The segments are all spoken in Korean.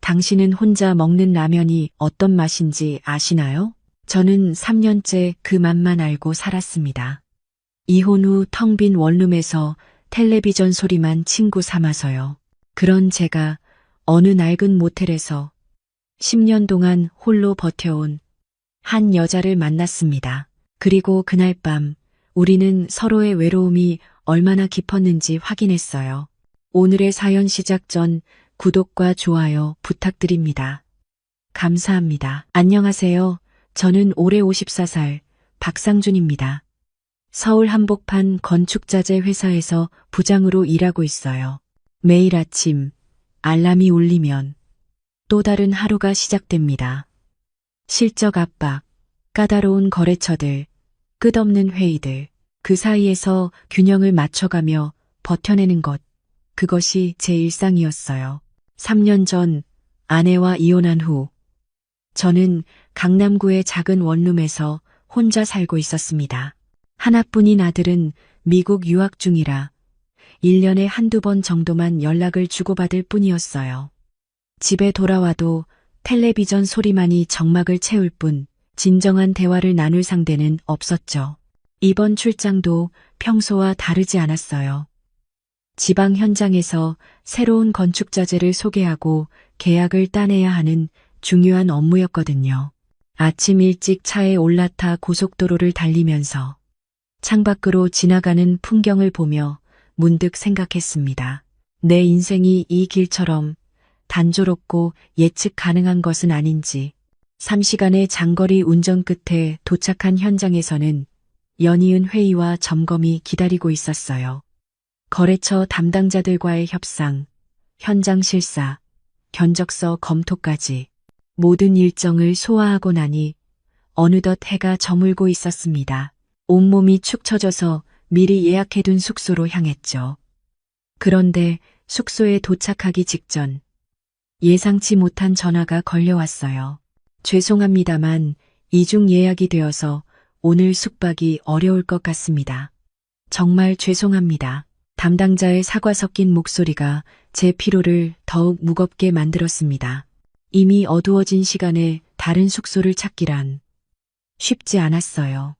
당신은 혼자 먹는 라면이 어떤 맛인지 아시나요? 저는 3년째 그 맛만 알고 살았습니다. 이혼 후 텅 빈 원룸에서 텔레비전 소리만 친구 삼아서요. 그런 제가 어느 낡은 모텔에서 10년 동안 홀로 버텨온 한 여자를 만났습니다. 그리고 그날 밤 우리는 서로의 외로움이 얼마나 깊었는지 확인했어요. 오늘의 사연 시작 전 구독과 좋아요 부탁드립니다. 감사합니다. 안녕하세요. 저는 올해 54살 박상준입니다. 서울 한복판 건축자재 회사에서 부장으로 일하고 있어요. 매일 아침 알람이 울리면 또 다른 하루가 시작됩니다. 실적 압박, 까다로운 거래처들, 끝없는 회의들, 그 사이에서 균형을 맞춰가며 버텨내는 것, 그것이 제 일상이었어요. 3년 전 아내와 이혼한 후 저는 강남구의 작은 원룸에서 혼자 살고 있었습니다. 하나뿐인 아들은 미국 유학 중이라 1년에 한두 번 정도만 연락을 주고받을 뿐이었어요. 집에 돌아와도 텔레비전 소리만이 정막을 채울 뿐 진정한 대화를 나눌 상대는 없었죠. 이번 출장도 평소와 다르지 않았어요. 지방 현장에서 새로운 건축자재를 소개하고 계약을 따내야 하는 중요한 업무였거든요. 아침 일찍 차에 올라타 고속도로를 달리면서 창밖으로 지나가는 풍경을 보며 문득 생각했습니다. 내 인생이 이 길처럼 단조롭고 예측 가능한 것은 아닌지. 3시간의 장거리 운전 끝에 도착한 현장에서는 연이은 회의와 점검이 기다리고 있었어요. 거래처 담당자들과의 협상, 현장 실사, 견적서 검토까지 모든 일정을 소화하고 나니 어느덧 해가 저물고 있었습니다. 온몸이 축 처져서 미리 예약해둔 숙소로 향했죠. 그런데 숙소에 도착하기 직전 예상치 못한 전화가 걸려왔어요. 죄송합니다만 이중 예약이 되어서 오늘 숙박이 어려울 것 같습니다. 정말 죄송합니다. 담당자의 사과 섞인 목소리가 제 피로를 더욱 무겁게 만들었습니다. 이미 어두워진 시간에 다른 숙소를 찾기란 쉽지 않았어요.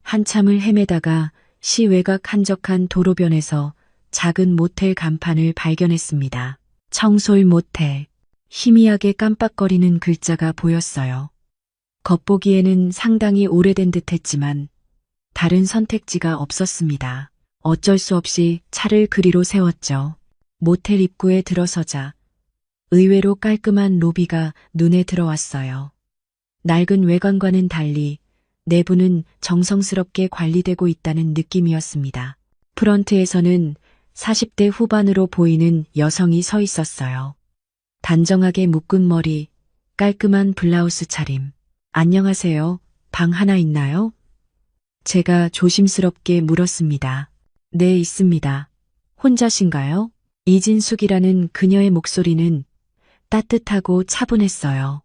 한참을 헤매다가 시외곽 한적한 도로변에서 작은 모텔 간판을 발견했습니다. 청솔 모텔. 희미하게 깜빡거리는 글자가 보였어요. 겉보기에는 상당히 오래된 듯 했지만 다른 선택지가 없었습니다. 어쩔 수 없이 차를 그리로 세웠죠. 모텔 입구에 들어서자 의외로 깔끔한 로비가 눈에 들어왔어요. 낡은 외관과는 달리 내부는 정성스럽게 관리되고 있다는 느낌이었습니다. 프런트에서는 40대 후반으로 보이는 여성이 서 있었어요. 단정하게 묶은 머리, 깔끔한 블라우스 차림. 안녕하세요. 방 하나 있나요? 제가 조심스럽게 물었습니다. 네, 있습니다. 혼자신가요? 이진숙이라는 그녀의 목소리는 따뜻하고 차분했어요.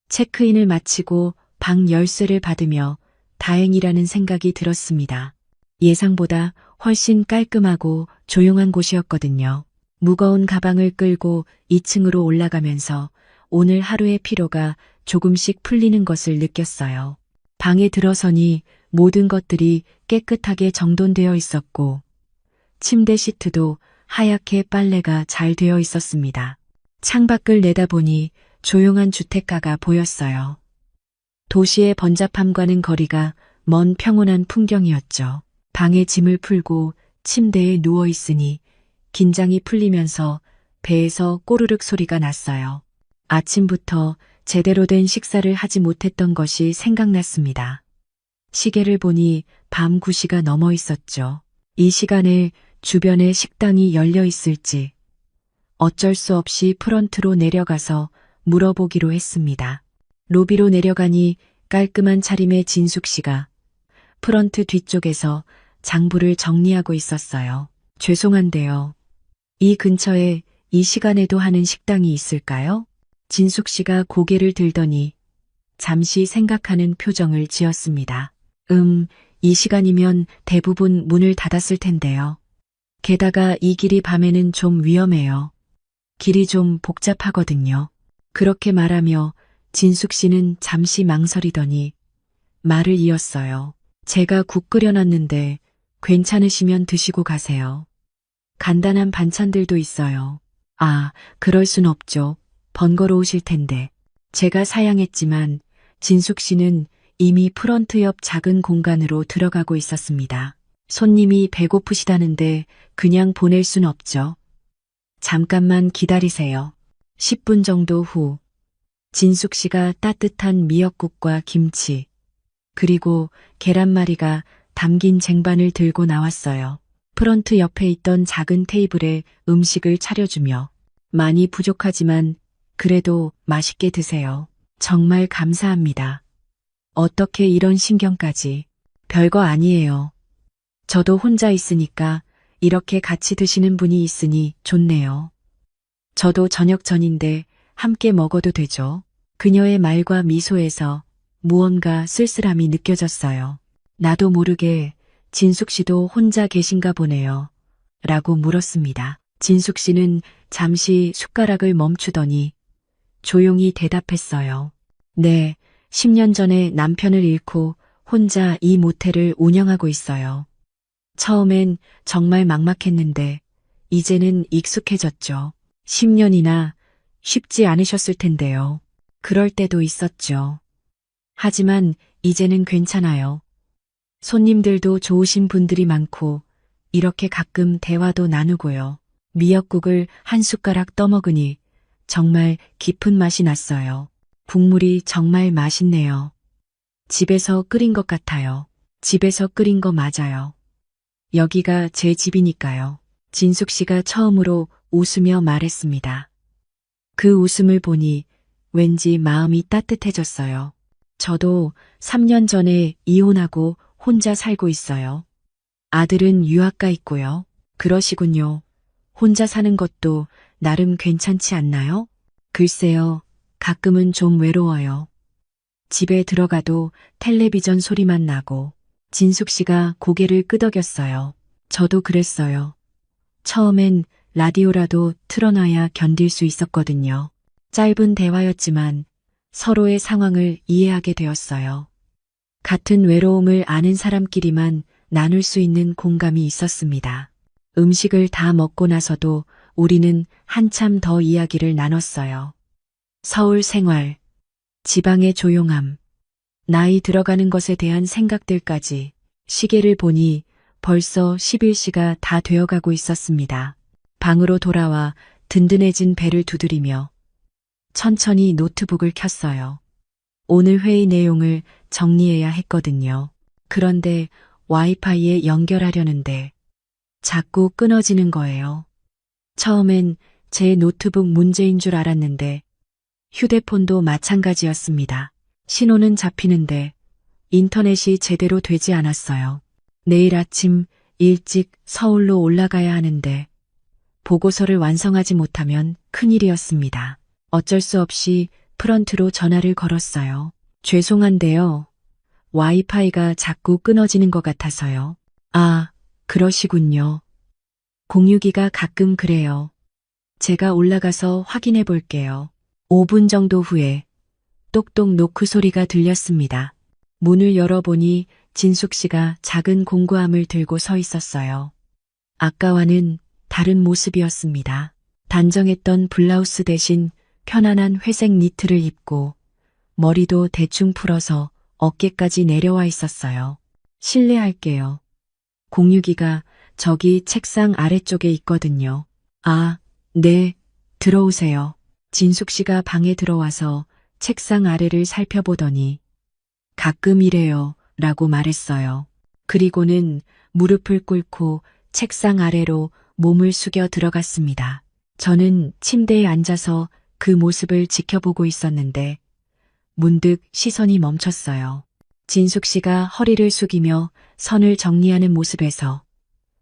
체크인을 마치고 방 열쇠를 받으며 다행이라는 생각이 들었습니다. 예상보다 훨씬 깔끔하고 조용한 곳이었거든요. 무거운 가방을 끌고 2층으로 올라가면서 오늘 하루의 피로가 조금씩 풀리는 것을 느꼈어요. 방에 들어서니 모든 것들이 깨끗하게 정돈되어 있었고 침대 시트도 하얗게 빨래가 잘 되어 있었습니다. 창밖을 내다보니 조용한 주택가가 보였어요. 도시의 번잡함과는 거리가 먼 평온한 풍경이었죠. 방에 짐을 풀고 침대에 누워 있으니 긴장이 풀리면서 배에서 꼬르륵 소리가 났어요. 아침부터 제대로 된 식사를 하지 못했던 것이 생각났습니다. 시계를 보니 밤 9시가 넘어 있었죠. 이 시간에 주변에 식당이 열려 있을지 어쩔 수 없이 프런트로 내려가서 물어보기로 했습니다. 로비로 내려가니 깔끔한 차림의 진숙 씨가 프런트 뒤쪽에서 장부를 정리하고 있었어요. 죄송한데요. 이 근처에 이 시간에도 하는 식당이 있을까요? 진숙 씨가 고개를 들더니 잠시 생각하는 표정을 지었습니다. 이 시간이면 대부분 문을 닫았을 텐데요. 게다가 이 길이 밤에는 좀 위험해요. 길이 좀 복잡하거든요. 그렇게 말하며 진숙 씨는 잠시 망설이더니 말을 이었어요. 제가 국 끓여놨는데 괜찮으시면 드시고 가세요. 간단한 반찬들도 있어요. 아, 그럴 순 없죠. 번거로우실 텐데. 제가 사양했지만 진숙 씨는 이미 프런트 옆 작은 공간으로 들어가고 있었습니다. 손님이 배고프시다는데 그냥 보낼 순 없죠. 잠깐만 기다리세요. 10분 정도 후 진숙 씨가 따뜻한 미역국과 김치 그리고 계란말이가 담긴 쟁반을 들고 나왔어요. 프런트 옆에 있던 작은 테이블에 음식을 차려주며 많이 부족하지만 그래도 맛있게 드세요. 정말 감사합니다. 어떻게 이런 신경까지. 별거 아니에요. 저도 혼자 있으니까 이렇게 같이 드시는 분이 있으니 좋네요. 저도 저녁 전인데 함께 먹어도 되죠? 그녀의 말과 미소에서 무언가 쓸쓸함이 느껴졌어요. 나도 모르게 진숙 씨도 혼자 계신가 보네요. 라고 물었습니다. 진숙 씨는 잠시 숟가락을 멈추더니 조용히 대답했어요. 네, 10년 전에 남편을 잃고 혼자 이 모텔을 운영하고 있어요. 처음엔 정말 막막했는데 이제는 익숙해졌죠. 10년이나 쉽지 않으셨을 텐데요. 그럴 때도 있었죠. 하지만 이제는 괜찮아요. 손님들도 좋으신 분들이 많고 이렇게 가끔 대화도 나누고요. 미역국을 한 숟가락 떠먹으니 정말 깊은 맛이 났어요. 국물이 정말 맛있네요. 집에서 끓인 것 같아요. 집에서 끓인 거 맞아요. 여기가 제 집이니까요. 진숙 씨가 처음으로 웃으며 말했습니다. 그 웃음을 보니 왠지 마음이 따뜻해졌어요. 저도 3년 전에 이혼하고 혼자 살고 있어요. 아들은 유학가 있고요. 그러시군요. 혼자 사는 것도 나름 괜찮지 않나요? 글쎄요, 가끔은 좀 외로워요. 집에 들어가도 텔레비전 소리만 나고. 진숙 씨가 고개를 끄덕였어요. 저도 그랬어요. 처음엔 라디오라도 틀어놔야 견딜 수 있었거든요. 짧은 대화였지만 서로의 상황을 이해하게 되었어요. 같은 외로움을 아는 사람끼리만 나눌 수 있는 공감이 있었습니다. 음식을 다 먹고 나서도 우리는 한참 더 이야기를 나눴어요. 서울 생활, 지방의 조용함, 나이 들어가는 것에 대한 생각들까지. 시계를 보니 벌써 11시가 다 되어가고 있었습니다. 방으로 돌아와 든든해진 배를 두드리며 천천히 노트북을 켰어요. 오늘 회의 내용을 정리해야 했거든요. 그런데 와이파이에 연결하려는데 자꾸 끊어지는 거예요. 처음엔 제 노트북 문제인 줄 알았는데 휴대폰도 마찬가지였습니다. 신호는 잡히는데 인터넷이 제대로 되지 않았어요. 내일 아침 일찍 서울로 올라가야 하는데 보고서를 완성하지 못하면 큰일이었습니다. 어쩔 수 없이 프런트로 전화를 걸었어요. 죄송한데요. 와이파이가 자꾸 끊어지는 것 같아서요. 아, 그러시군요. 공유기가 가끔 그래요. 제가 올라가서 확인해 볼게요. 5분 정도 후에 똑똑 노크 소리가 들렸습니다. 문을 열어보니 진숙 씨가 작은 공구함을 들고 서 있었어요. 아까와는 다른 모습이었습니다. 단정했던 블라우스 대신 편안한 회색 니트를 입고 머리도 대충 풀어서 어깨까지 내려와 있었어요. 실례할게요. 공유기가 저기 책상 아래쪽에 있거든요. 아, 네, 들어오세요. 진숙 씨가 방에 들어와서 책상 아래를 살펴보더니 가끔 이래요 라고 말했어요. 그리고는 무릎을 꿇고 책상 아래로 몸을 숙여 들어갔습니다. 저는 침대에 앉아서 그 모습을 지켜보고 있었는데 문득 시선이 멈췄어요. 진숙 씨가 허리를 숙이며 선을 정리하는 모습에서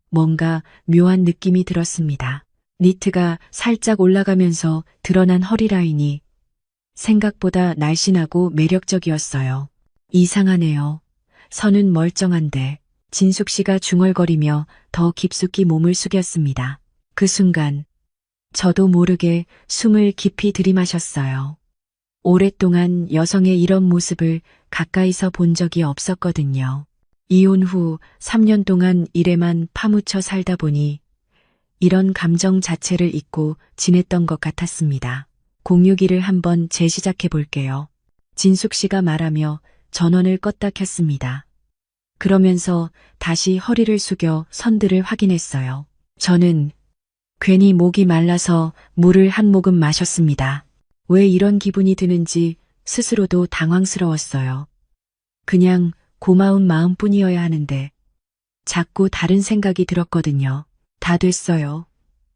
뭔가 묘한 느낌이 들었습니다. 니트가 살짝 올라가면서 드러난 허리 라인이 생각보다 날씬하고 매력적이었어요. 이상하네요. 선은 멀쩡한데. 진숙 씨가 중얼거리며 더 깊숙이 몸을 숙였습니다. 그 순간 저도 모르게 숨을 깊이 들이마셨어요. 오랫동안 여성의 이런 모습을 가까이서 본 적이 없었거든요. 이혼 후 3년 동안 일에만 파묻혀 살다 보니 이런 감정 자체를 잊고 지냈던 것 같았습니다. 공유기를 한번 재시작해 볼게요. 진숙 씨가 말하며 전원을 껐다 켰습니다. 그러면서 다시 허리를 숙여 선들을 확인했어요. 저는 괜히 목이 말라서 물을 한 모금 마셨습니다. 왜 이런 기분이 드는지 스스로도 당황스러웠어요. 그냥 고마운 마음뿐이어야 하는데 자꾸 다른 생각이 들었거든요. 다 됐어요.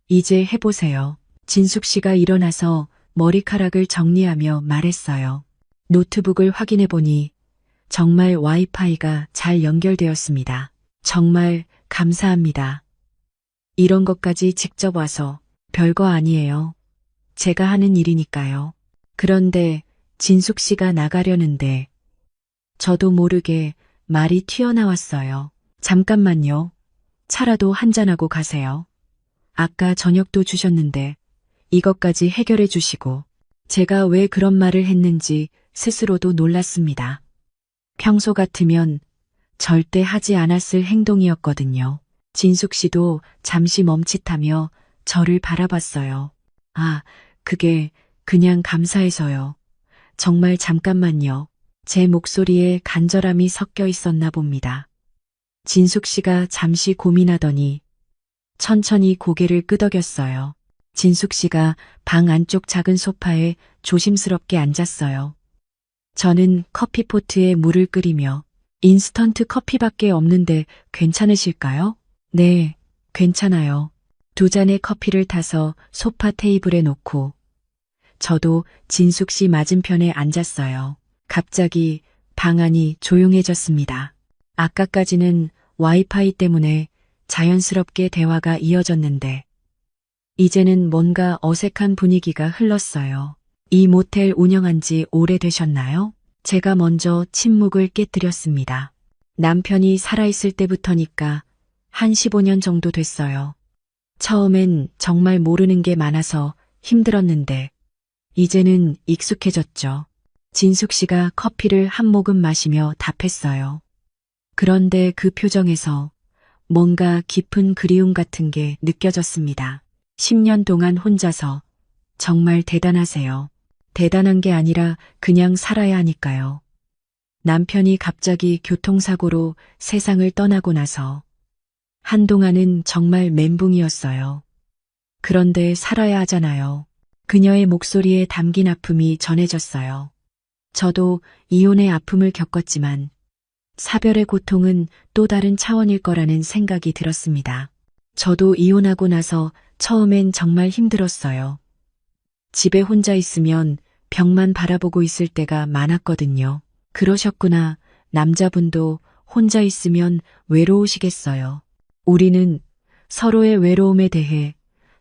이제 해보세요. 진숙 씨가 일어나서 머리카락을 정리하며 말했어요. 노트북을 확인해 보니 정말 와이파이가 잘 연결되었습니다. 정말 감사합니다. 이런 것까지 직접 와서 별거 아니에요. 제가 하는 일이니까요. 그런데 진숙 씨가 나가려는데 저도 모르게 말이 튀어나왔어요. 잠깐만요. 차라도 한잔하고 가세요. 아까 저녁도 주셨는데 이것까지 해결해 주시고 제가 왜 그런 말을 했는지 스스로도 놀랐습니다. 평소 같으면 절대 하지 않았을 행동이었거든요. 진숙 씨도 잠시 멈칫하며 저를 바라봤어요. 아, 그게 그냥 감사해서요. 정말 잠깐만요. 제 목소리에 간절함이 섞여 있었나 봅니다. 진숙 씨가 잠시 고민하더니 천천히 고개를 끄덕였어요. 진숙 씨가 방 안쪽 작은 소파에 조심스럽게 앉았어요. 저는 커피포트에 물을 끓이며 인스턴트 커피밖에 없는데 괜찮으실까요? 네, 괜찮아요. 2잔의 커피를 타서 소파 테이블에 놓고 저도 진숙 씨 맞은편에 앉았어요. 갑자기 방 안이 조용해졌습니다. 아까까지는 와이파이 때문에 자연스럽게 대화가 이어졌는데 이제는 뭔가 어색한 분위기가 흘렀어요. 이 모텔 운영한 지 오래되셨나요? 제가 먼저 침묵을 깨뜨렸습니다. 남편이 살아있을 때부터니까 한 15년 정도 됐어요. 처음엔 정말 모르는 게 많아서 힘들었는데 이제는 익숙해졌죠. 진숙 씨가 커피를 한 모금 마시며 답했어요. 그런데 그 표정에서 뭔가 깊은 그리움 같은 게 느껴졌습니다. 10년 동안 혼자서 정말 대단하세요. 대단한 게 아니라 그냥 살아야 하니까요. 남편이 갑자기 교통사고로 세상을 떠나고 나서 한동안은 정말 멘붕이었어요. 그런데 살아야 하잖아요. 그녀의 목소리에 담긴 아픔이 전해졌어요. 저도 이혼의 아픔을 겪었지만 사별의 고통은 또 다른 차원일 거라는 생각이 들었습니다. 저도 이혼하고 나서 처음엔 정말 힘들었어요. 집에 혼자 있으면 벽만 바라보고 있을 때가 많았거든요. 그러셨구나. 남자분도 혼자 있으면 외로우시겠어요. 우리는 서로의 외로움에 대해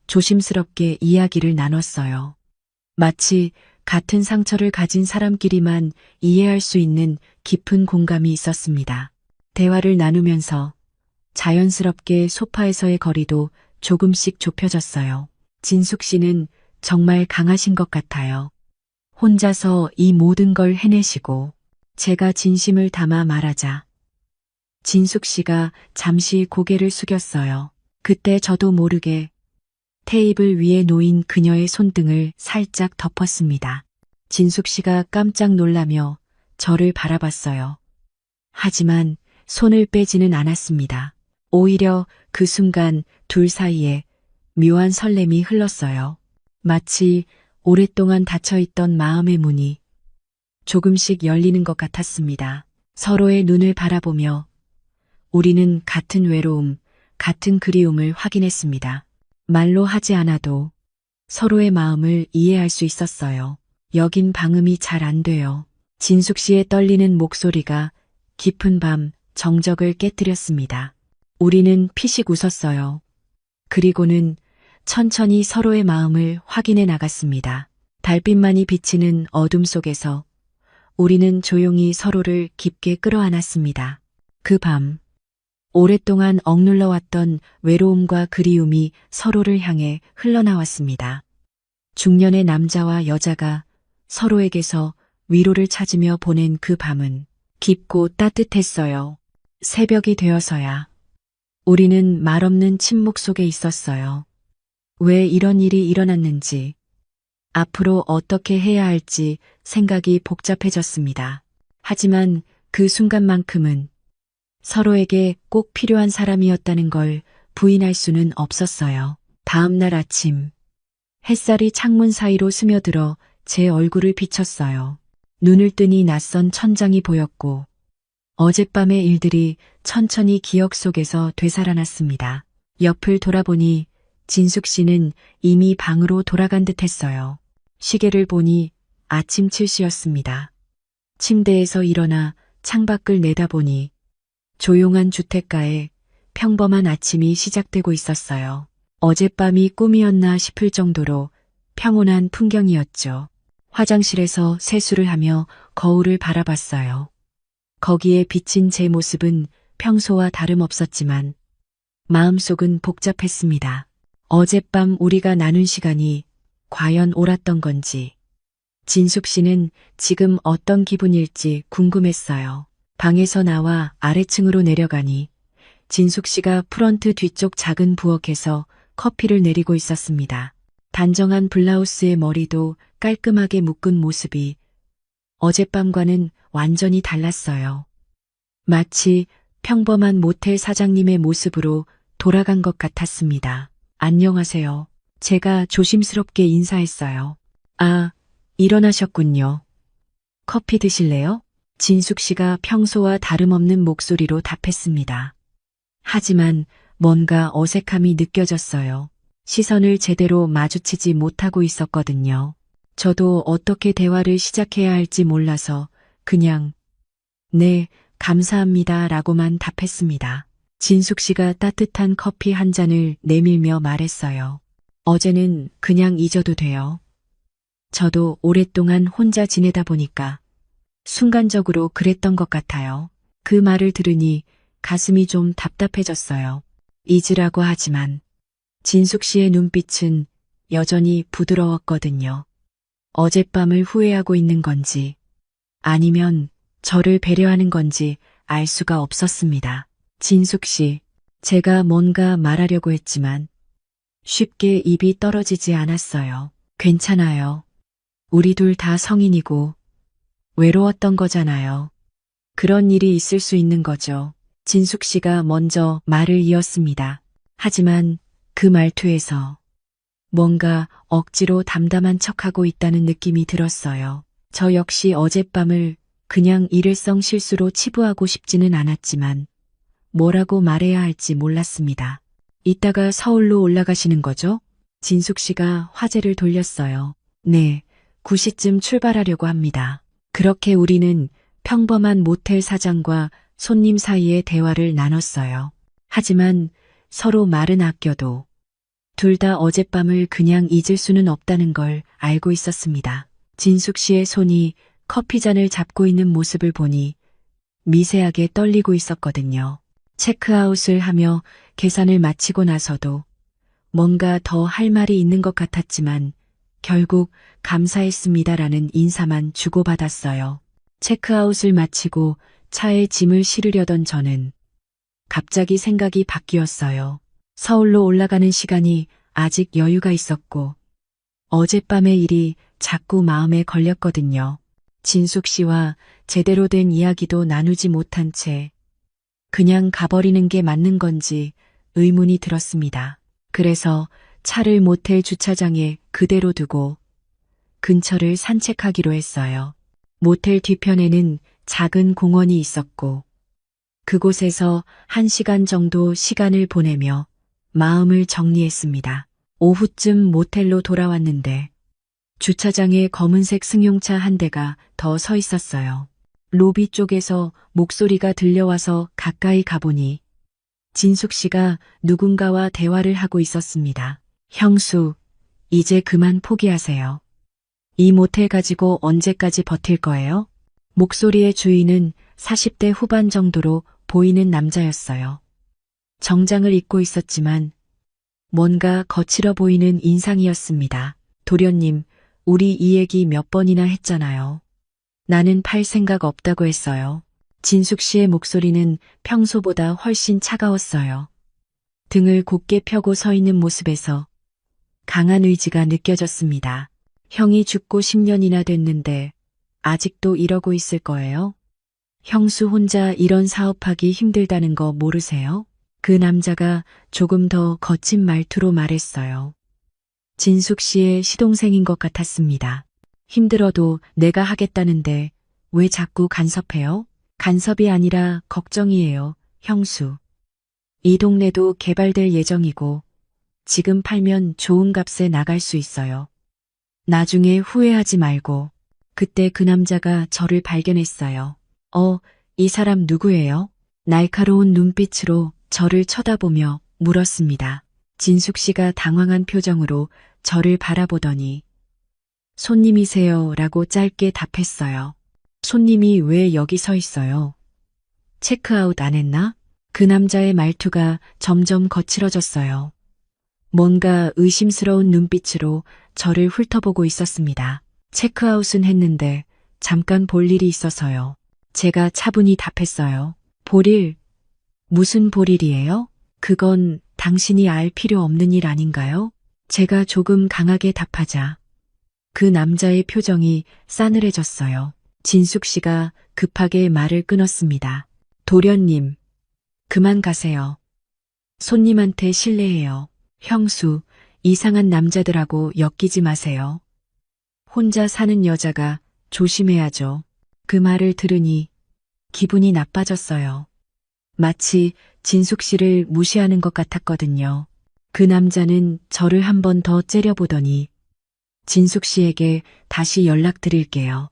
조심스럽게 이야기를 나눴어요. 마치 같은 상처를 가진 사람끼리만 이해할 수 있는 깊은 공감이 있었습니다. 대화를 나누면서 자연스럽게 소파에서의 거리도 조금씩 좁혀졌어요. 진숙 씨는 정말 강하신 것 같아요. 혼자서 이 모든 걸 해내시고 제가 진심을 담아 말하자 진숙 씨가 잠시 고개를 숙였어요. 그때 저도 모르게 테이블 위에 놓인 그녀의 손등을 살짝 덮었습니다. 진숙 씨가 깜짝 놀라며 저를 바라봤어요. 하지만 손을 빼지는 않았습니다. 오히려 그 순간 둘 사이에 묘한 설렘이 흘렀어요. 마치 오랫동안 닫혀있던 마음의 문이 조금씩 열리는 것 같았습니다. 서로의 눈을 바라보며 우리는 같은 외로움, 같은 그리움을 확인했습니다. 말로 하지 않아도 서로의 마음을 이해할 수 있었어요. 여긴 방음이 잘 안 돼요. 진숙 씨의 떨리는 목소리가 깊은 밤 정적을 깨뜨렸습니다. 우리는 피식 웃었어요. 그리고는 천천히 서로의 마음을 확인해 나갔습니다. 달빛만이 비치는 어둠 속에서 우리는 조용히 서로를 깊게 끌어안았습니다. 그 밤 오랫동안 억눌러왔던 외로움과 그리움이 서로를 향해 흘러나왔습니다. 중년의 남자와 여자가 서로에게서 위로를 찾으며 보낸 그 밤은 깊고 따뜻했어요. 새벽이 되어서야 우리는 말없는 침묵 속에 있었어요. 왜 이런 일이 일어났는지, 앞으로 어떻게 해야 할지 생각이 복잡해졌습니다. 하지만 그 순간만큼은 서로에게 꼭 필요한 사람이었다는 걸 부인할 수는 없었어요. 다음 날 아침, 햇살이 창문 사이로 스며들어 제 얼굴을 비쳤어요. 눈을 뜨니 낯선 천장이 보였고, 어젯밤의 일들이 천천히 기억 속에서 되살아났습니다. 옆을 돌아보니 진숙 씨는 이미 방으로 돌아간 듯 했어요. 시계를 보니 아침 7시였습니다. 침대에서 일어나 창밖을 내다보니 조용한 주택가에 평범한 아침이 시작되고 있었어요. 어젯밤이 꿈이었나 싶을 정도로 평온한 풍경이었죠. 화장실에서 세수를 하며 거울을 바라봤어요. 거기에 비친 제 모습은 평소와 다름없었지만 마음속은 복잡했습니다. 어젯밤 우리가 나눈 시간이 과연 옳았던 건지, 진숙 씨는 지금 어떤 기분일지 궁금했어요. 방에서 나와 아래층으로 내려가니 진숙 씨가 프런트 뒤쪽 작은 부엌에서 커피를 내리고 있었습니다. 단정한 블라우스의 머리도 깔끔하게 묶은 모습이 어젯밤과는 완전히 달랐어요. 마치 평범한 모텔 사장님의 모습으로 돌아간 것 같았습니다. 안녕하세요. 제가 조심스럽게 인사했어요. 아, 일어나셨군요. 커피 드실래요? 진숙 씨가 평소와 다름없는 목소리로 답했습니다. 하지만 뭔가 어색함이 느껴졌어요. 시선을 제대로 마주치지 못하고 있었거든요. 저도 어떻게 대화를 시작해야 할지 몰라서 그냥 네, 감사합니다 라고만 답했습니다. 진숙 씨가 따뜻한 커피 한 잔을 내밀며 말했어요. 어제는 그냥 잊어도 돼요. 저도 오랫동안 혼자 지내다 보니까 순간적으로 그랬던 것 같아요. 그 말을 들으니 가슴이 좀 답답해졌어요. 잊으라고 하지만 진숙 씨의 눈빛은 여전히 부드러웠거든요. 어젯밤을 후회하고 있는 건지 아니면 저를 배려하는 건지 알 수가 없었습니다. 진숙 씨, 제가 뭔가 말하려고 했지만 쉽게 입이 떨어지지 않았어요. 괜찮아요. 우리 둘 다 성인이고 외로웠던 거잖아요. 그런 일이 있을 수 있는 거죠. 진숙 씨가 먼저 말을 이었습니다. 하지만 그 말투에서 뭔가 억지로 담담한 척하고 있다는 느낌이 들었어요. 저 역시 어젯밤을 그냥 일회성 실수로 치부하고 싶지는 않았지만 뭐라고 말해야 할지 몰랐습니다. 이따가 서울로 올라가시는 거죠? 진숙 씨가 화제를 돌렸어요. 네, 9시쯤 출발하려고 합니다. 그렇게 우리는 평범한 모텔 사장과 손님 사이의 대화를 나눴어요. 하지만 서로 말은 아껴도 둘 다 어젯밤을 그냥 잊을 수는 없다는 걸 알고 있었습니다. 진숙 씨의 손이 커피잔을 잡고 있는 모습을 보니 미세하게 떨리고 있었거든요. 체크아웃을 하며 계산을 마치고 나서도 뭔가 더 할 말이 있는 것 같았지만 결국 감사했습니다라는 인사만 주고받았어요. 체크아웃을 마치고 차에 짐을 실으려던 저는 갑자기 생각이 바뀌었어요. 서울로 올라가는 시간이 아직 여유가 있었고 어젯밤의 일이 자꾸 마음에 걸렸거든요. 진숙 씨와 제대로 된 이야기도 나누지 못한 채 그냥 가버리는 게 맞는 건지 의문이 들었습니다. 그래서 차를 모텔 주차장에 그대로 두고 근처를 산책하기로 했어요. 모텔 뒤편에는 작은 공원이 있었고 그곳에서 1시간 정도 시간을 보내며 마음을 정리했습니다. 오후쯤 모텔로 돌아왔는데 주차장에 검은색 승용차 한 대가 더 서 있었어요. 로비 쪽에서 목소리가 들려와서 가까이 가보니 진숙 씨가 누군가와 대화를 하고 있었습니다. 형수, 이제 그만 포기하세요. 이 모텔 가지고 언제까지 버틸 거예요? 목소리의 주인은 40대 후반 정도로 보이는 남자였어요. 정장을 입고 있었지만 뭔가 거칠어 보이는 인상이었습니다. 도련님, 우리 이 얘기 몇 번이나 했잖아요. 나는 팔 생각 없다고 했어요. 진숙 씨의 목소리는 평소보다 훨씬 차가웠어요. 등을 곧게 펴고 서 있는 모습에서 강한 의지가 느껴졌습니다. 형이 죽고 10년이나 됐는데 아직도 이러고 있을 거예요? 형수 혼자 이런 사업하기 힘들다는 거 모르세요? 그 남자가 조금 더 거친 말투로 말했어요. 진숙 씨의 시동생인 것 같았습니다. 힘들어도 내가 하겠다는데 왜 자꾸 간섭해요? 간섭이 아니라 걱정이에요, 형수. 이 동네도 개발될 예정이고 지금 팔면 좋은 값에 나갈 수 있어요. 나중에 후회하지 말고. 그때 그 남자가 저를 발견했어요. 이 사람 누구예요? 날카로운 눈빛으로 저를 쳐다보며 물었습니다. 진숙 씨가 당황한 표정으로 저를 바라보더니 손님이세요? 라고 짧게 답했어요. 손님이 왜 여기 서 있어요? 체크아웃 안 했나? 그 남자의 말투가 점점 거칠어졌어요. 뭔가 의심스러운 눈빛으로 저를 훑어보고 있었습니다. 체크아웃은 했는데 잠깐 볼 일이 있어서요. 제가 차분히 답했어요. 볼 일? 무슨 볼 일이에요? 그건 당신이 알 필요 없는 일 아닌가요? 제가 조금 강하게 답하자 그 남자의 표정이 싸늘해졌어요. 진숙 씨가 급하게 말을 끊었습니다. 도련님, 그만 가세요. 손님한테 실례해요. 형수, 이상한 남자들하고 엮이지 마세요. 혼자 사는 여자가 조심해야죠. 그 말을 들으니 기분이 나빠졌어요. 마치 진숙 씨를 무시하는 것 같았거든요. 그 남자는 저를 한 번 더 째려보더니 진숙 씨에게 다시 연락드릴게요.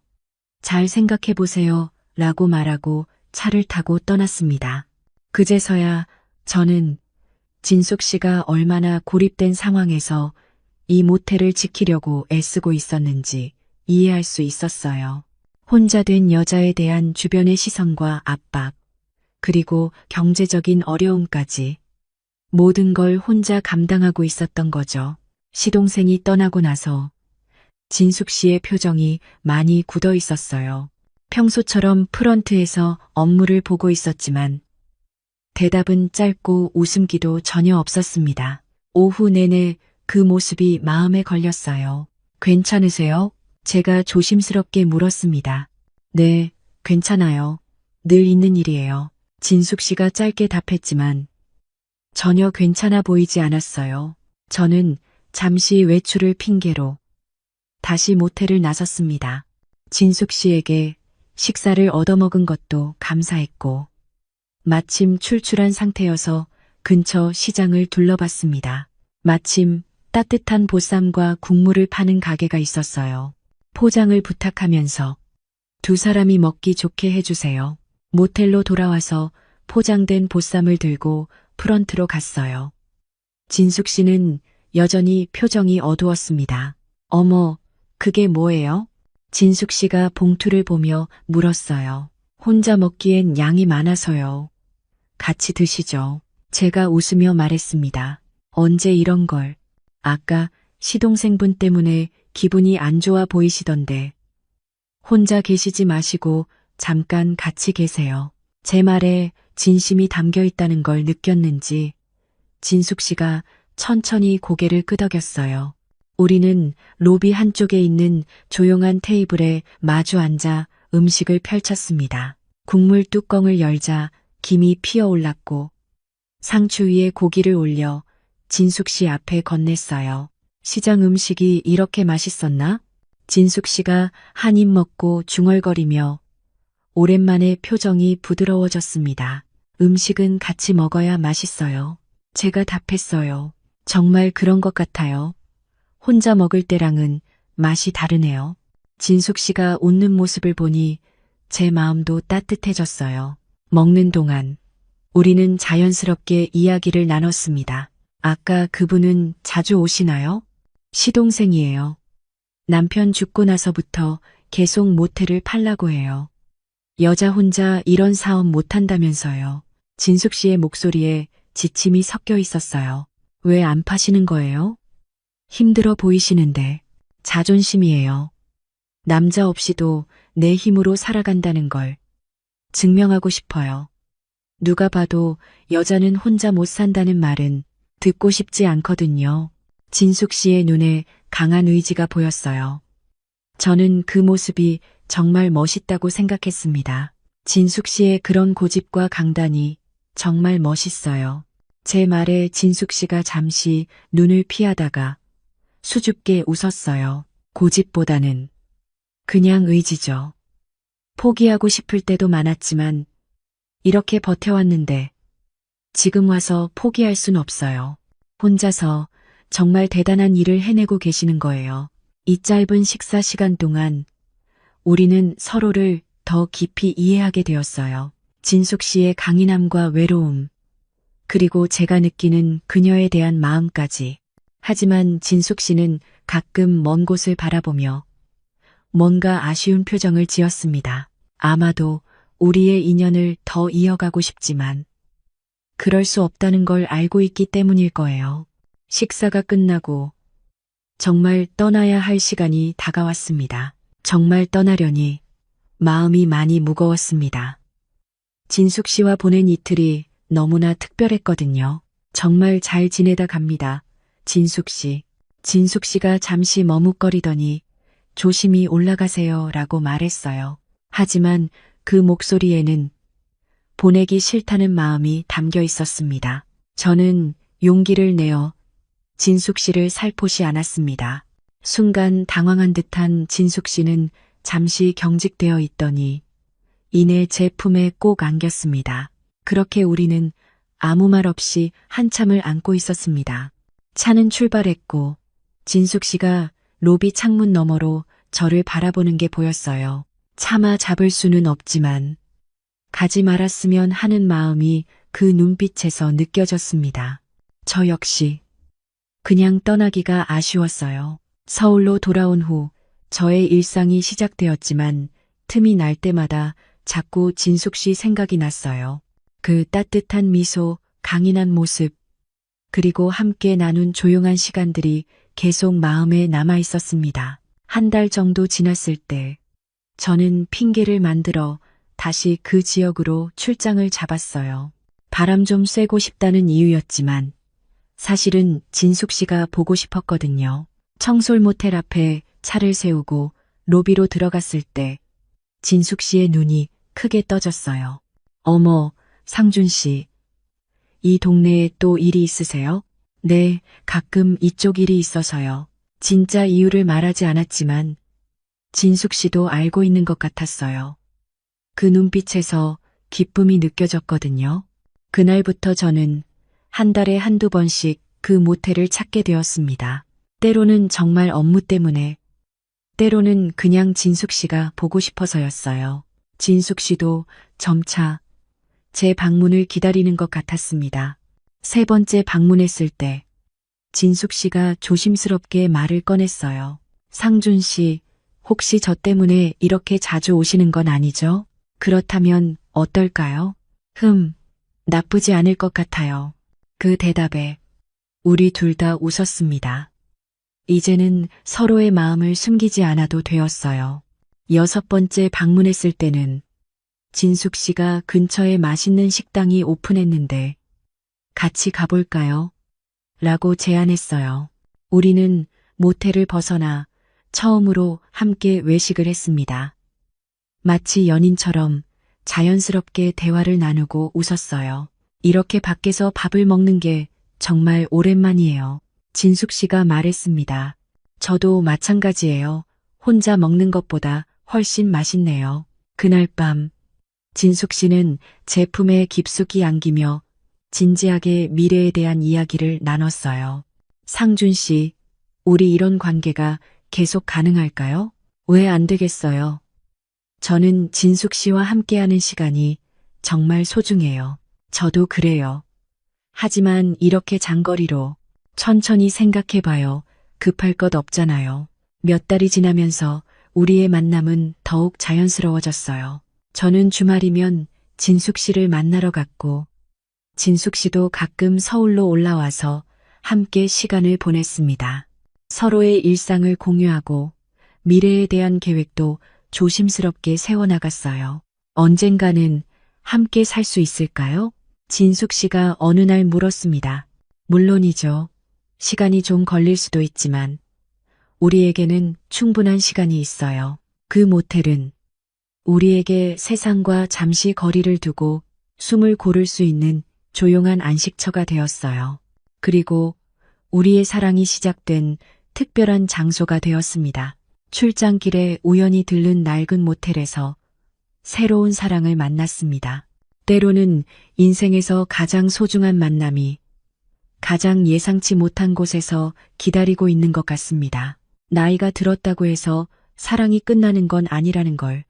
잘 생각해 보세요. 라고 말하고 차를 타고 떠났습니다. 그제서야 저는 진숙 씨가 얼마나 고립된 상황에서 이 모텔을 지키려고 애쓰고 있었는지 이해할 수 있었어요. 혼자 된 여자에 대한 주변의 시선과 압박, 그리고 경제적인 어려움까지 모든 걸 혼자 감당하고 있었던 거죠. 시동생이 떠나고 나서 진숙 씨의 표정이 많이 굳어 있었어요. 평소처럼 프런트에서 업무를 보고 있었지만 대답은 짧고 웃음기도 전혀 없었습니다. 오후 내내 그 모습이 마음에 걸렸어요. 괜찮으세요? 제가 조심스럽게 물었습니다. 네, 괜찮아요. 늘 있는 일이에요. 진숙 씨가 짧게 답했지만 전혀 괜찮아 보이지 않았어요. 저는 잠시 외출을 핑계로 다시 모텔을 나섰습니다. 진숙 씨에게 식사를 얻어먹은 것도 감사했고 마침 출출한 상태여서 근처 시장을 둘러봤습니다. 마침 따뜻한 보쌈과 국물을 파는 가게가 있었어요. 포장을 부탁하면서 두 사람이 먹기 좋게 해주세요. 모텔로 돌아와서 포장된 보쌈을 들고 프런트로 갔어요. 진숙 씨는 여전히 표정이 어두웠습니다. 어머, 그게 뭐예요? 진숙 씨가 봉투를 보며 물었어요. 혼자 먹기엔 양이 많아서요. 같이 드시죠. 제가 웃으며 말했습니다. 언제 이런 걸. 아까 시동생분 때문에 기분이 안 좋아 보이시던데. 혼자 계시지 마시고 잠깐 같이 계세요. 제 말에 진심이 담겨 있다는 걸 느꼈는지 진숙 씨가 천천히 고개를 끄덕였어요. 우리는 로비 한쪽에 있는 조용한 테이블에 마주 앉아 음식을 펼쳤습니다. 국물 뚜껑을 열자 김이 피어올랐고 상추 위에 고기를 올려 진숙 씨 앞에 건넸어요. 시장 음식이 이렇게 맛있었나? 진숙 씨가 한 입 먹고 중얼거리며 오랜만에 표정이 부드러워졌습니다. 음식은 같이 먹어야 맛있어요. 제가 답했어요. 정말 그런 것 같아요. 혼자 먹을 때랑은 맛이 다르네요. 진숙 씨가 웃는 모습을 보니 제 마음도 따뜻해졌어요. 먹는 동안 우리는 자연스럽게 이야기를 나눴습니다. 아까 그분은 자주 오시나요? 시동생이에요. 남편 죽고 나서부터 계속 모텔을 팔라고 해요. 여자 혼자 이런 사업 못한다면서요. 진숙 씨의 목소리에 지침이 섞여 있었어요. 왜 안 파시는 거예요? 힘들어 보이시는데. 자존심이에요. 남자 없이도 내 힘으로 살아간다는 걸 증명하고 싶어요. 누가 봐도 여자는 혼자 못 산다는 말은 듣고 싶지 않거든요. 진숙 씨의 눈에 강한 의지가 보였어요. 저는 그 모습이 정말 멋있다고 생각했습니다. 진숙 씨의 그런 고집과 강단이 정말 멋있어요. 제 말에 진숙 씨가 잠시 눈을 피하다가 수줍게 웃었어요. 고집보다는 그냥 의지죠. 포기하고 싶을 때도 많았지만 이렇게 버텨왔는데 지금 와서 포기할 순 없어요. 혼자서 정말 대단한 일을 해내고 계시는 거예요. 이 짧은 식사 시간 동안 우리는 서로를 더 깊이 이해하게 되었어요. 진숙 씨의 강인함과 외로움, 그리고 제가 느끼는 그녀에 대한 마음까지. 하지만 진숙 씨는 가끔 먼 곳을 바라보며 뭔가 아쉬운 표정을 지었습니다. 아마도 우리의 인연을 더 이어가고 싶지만 그럴 수 없다는 걸 알고 있기 때문일 거예요. 식사가 끝나고 정말 떠나야 할 시간이 다가왔습니다. 정말 떠나려니 마음이 많이 무거웠습니다. 진숙 씨와 보낸 이틀이 너무나 특별했거든요. 정말 잘 지내다 갑니다. 진숙 씨. 진숙 씨가 잠시 머뭇거리더니 조심히 올라가세요 라고 말했어요. 하지만 그 목소리에는 보내기 싫다는 마음이 담겨 있었습니다. 저는 용기를 내어 진숙 씨를 살포시 안았습니다. 순간 당황한 듯한 진숙 씨는 잠시 경직되어 있더니 이내 제 품에 꼭 안겼습니다. 그렇게 우리는 아무 말 없이 한참을 안고 있었습니다. 차는 출발했고 진숙 씨가 로비 창문 너머로 저를 바라보는 게 보였어요. 차마 잡을 수는 없지만 가지 말았으면 하는 마음이 그 눈빛에서 느껴졌습니다. 저 역시 그냥 떠나기가 아쉬웠어요. 서울로 돌아온 후 저의 일상이 시작되었지만 틈이 날 때마다 자꾸 진숙 씨 생각이 났어요. 그 따뜻한 미소, 강인한 모습, 그리고 함께 나눈 조용한 시간들이 계속 마음에 남아 있었습니다. 한 달 정도 지났을 때 저는 핑계를 만들어 다시 그 지역으로 출장을 잡았어요. 바람 좀 쐬고 싶다는 이유였지만 사실은 진숙 씨가 보고 싶었거든요. 청솔 모텔 앞에 차를 세우고 로비로 들어갔을 때 진숙 씨의 눈이 크게 떠졌어요. 어머, 상준 씨. 이 동네에 또 일이 있으세요? 네, 가끔 이쪽 일이 있어서요. 진짜 이유를 말하지 않았지만 진숙 씨도 알고 있는 것 같았어요. 그 눈빛에서 기쁨이 느껴졌거든요. 그날부터 저는 한 달에 한두 번씩 그 모텔을 찾게 되었습니다. 때로는 정말 업무 때문에, 때로는 그냥 진숙 씨가 보고 싶어서였어요. 진숙 씨도 점차 제 방문을 기다리는 것 같았습니다. 세 번째 방문했을 때 진숙 씨가 조심스럽게 말을 꺼냈어요. 상준 씨, 혹시 저 때문에 이렇게 자주 오시는 건 아니죠? 그렇다면 어떨까요? 나쁘지 않을 것 같아요. 그 대답에 우리 둘 다 웃었습니다. 이제는 서로의 마음을 숨기지 않아도 되었어요. 여섯 번째 방문했을 때는 진숙 씨가 근처에 맛있는 식당이 오픈했는데 같이 가볼까요? 라고 제안했어요. 우리는 모텔을 벗어나 처음으로 함께 외식을 했습니다. 마치 연인처럼 자연스럽게 대화를 나누고 웃었어요. 이렇게 밖에서 밥을 먹는 게 정말 오랜만이에요. 진숙 씨가 말했습니다. 저도 마찬가지예요. 혼자 먹는 것보다 훨씬 맛있네요. 그날 밤 진숙 씨는 제 품에 깊숙이 안기며 진지하게 미래에 대한 이야기를 나눴어요. 상준 씨, 우리 이런 관계가 계속 가능할까요? 왜 안 되겠어요? 저는 진숙 씨와 함께하는 시간이 정말 소중해요. 저도 그래요. 하지만 이렇게 장거리로 천천히 생각해봐요. 급할 것 없잖아요. 몇 달이 지나면서 우리의 만남은 더욱 자연스러워졌어요. 저는 주말이면 진숙 씨를 만나러 갔고 진숙 씨도 가끔 서울로 올라와서 함께 시간을 보냈습니다. 서로의 일상을 공유하고 미래에 대한 계획도 조심스럽게 세워나갔어요. 언젠가는 함께 살 수 있을까요? 진숙 씨가 어느 날 물었습니다. 물론이죠. 시간이 좀 걸릴 수도 있지만 우리에게는 충분한 시간이 있어요. 그 모텔은 우리에게 세상과 잠시 거리를 두고 숨을 고를 수 있는 조용한 안식처가 되었어요. 그리고 우리의 사랑이 시작된 특별한 장소가 되었습니다. 출장길에 우연히 들른 낡은 모텔에서 새로운 사랑을 만났습니다. 때로는 인생에서 가장 소중한 만남이 가장 예상치 못한 곳에서 기다리고 있는 것 같습니다. 나이가 들었다고 해서 사랑이 끝나는 건 아니라는 걸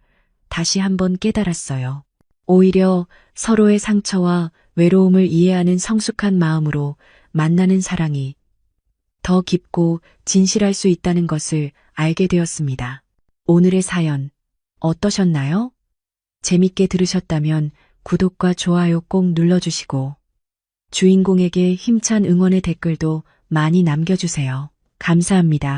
다시 한번 깨달았어요. 오히려 서로의 상처와 외로움을 이해하는 성숙한 마음으로 만나는 사랑이 더 깊고 진실할 수 있다는 것을 알게 되었습니다. 오늘의 사연 어떠셨나요? 재밌게 들으셨다면 구독과 좋아요 꼭 눌러주시고 주인공에게 힘찬 응원의 댓글도 많이 남겨주세요. 감사합니다.